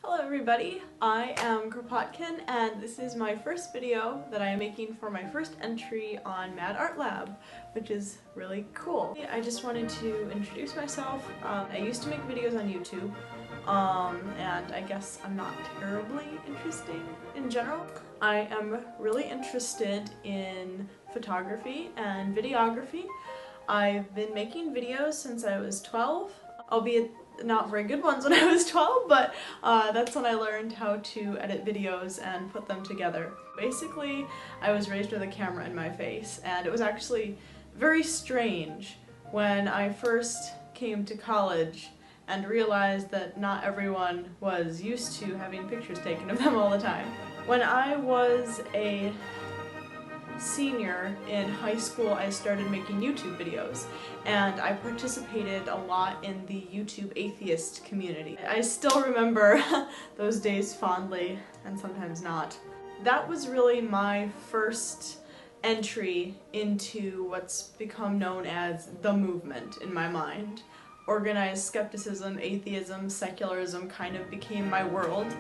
Hello everybody, I am Kropotkin and this is my first video that I am making for my first entry on Mad Art Lab, which is really cool. I just wanted to introduce myself. I used to make videos on YouTube, and I guess I'm not terribly interesting in general. I am really interested in photography and videography. I've been making videos since I was 12, albeit not very good ones when I was 12, but that's when I learned how to edit videos and put them together. Basically, I was raised with a camera in my face, and it was actually very strange when I first came to college and realized that not everyone was used to having pictures taken of them all the time. When I was a senior in high school, I started making YouTube videos, and I participated a lot in the YouTube atheist community. I still remember those days fondly, and sometimes not. That was really my first entry into what's become known as the movement in my mind. Organized skepticism, atheism, secularism kind of became my world.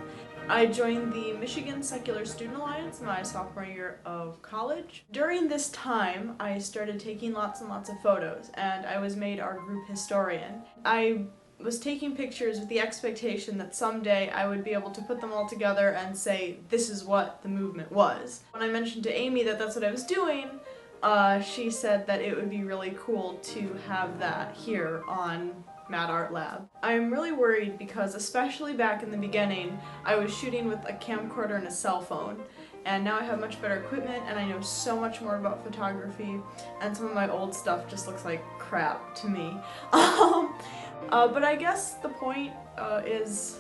I joined the Michigan Secular Student Alliance my sophomore year of college. During this time, I started taking lots and lots of photos, and I was made our group historian. I was taking pictures with the expectation that someday I would be able to put them all together and say, this is what the movement was. When I mentioned to Amy that that's what I was doing, she said that it would be really cool to have that here on Mad Art Lab. I'm really worried because, especially back in the beginning, I was shooting with a camcorder and a cell phone, and now I have much better equipment and I know so much more about photography, and some of my old stuff just looks like crap to me. But I guess the point is,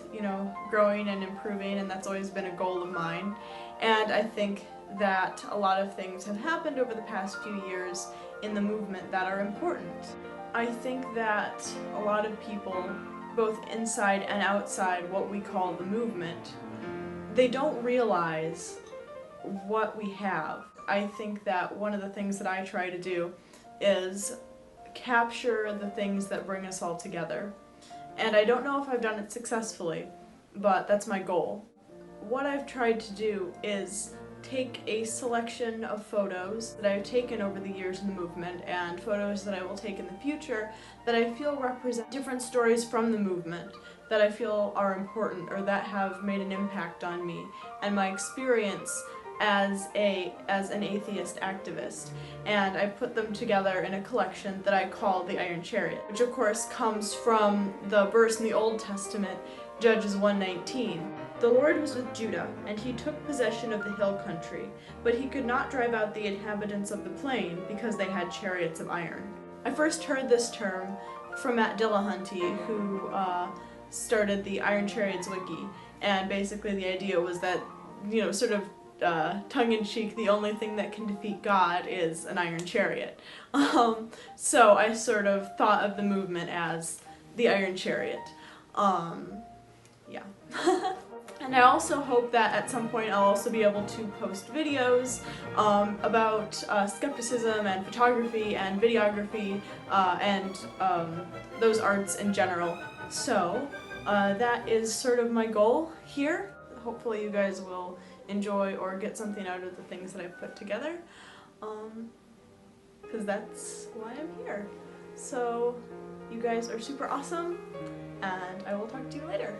growing and improving, and that's always been a goal of mine, and I think that a lot of things have happened over the past few years in the movement that are important. I think that a lot of people, both inside and outside what we call the movement, they don't realize what we have. I think that one of the things that I try to do is capture the things that bring us all together. And I don't know if I've done it successfully, but that's my goal. What I've tried to do is take a selection of photos that I've taken over the years in the movement and photos that I will take in the future that I feel represent different stories from the movement that I feel are important or that have made an impact on me and my experience as an atheist activist. And I put them together in a collection that I call the Iron Chariot, which of course comes from the verse in the Old Testament, Judges 1:19. The Lord was with Judah, and he took possession of the hill country, but he could not drive out the inhabitants of the plain because they had chariots of iron. I first heard this term from Matt Dillahunty, who started the Iron Chariots wiki, and basically the idea was that, sort of tongue-in-cheek, the only thing that can defeat God is an iron chariot. So I sort of thought of the movement as the Iron Chariot. Yeah. And I also hope that at some point I'll also be able to post videos about skepticism and photography and videography and those arts in general. So that is sort of my goal here. Hopefully you guys will enjoy or get something out of the things that I've put together, because that's why I'm here. So you guys are super awesome, and I will talk to you later.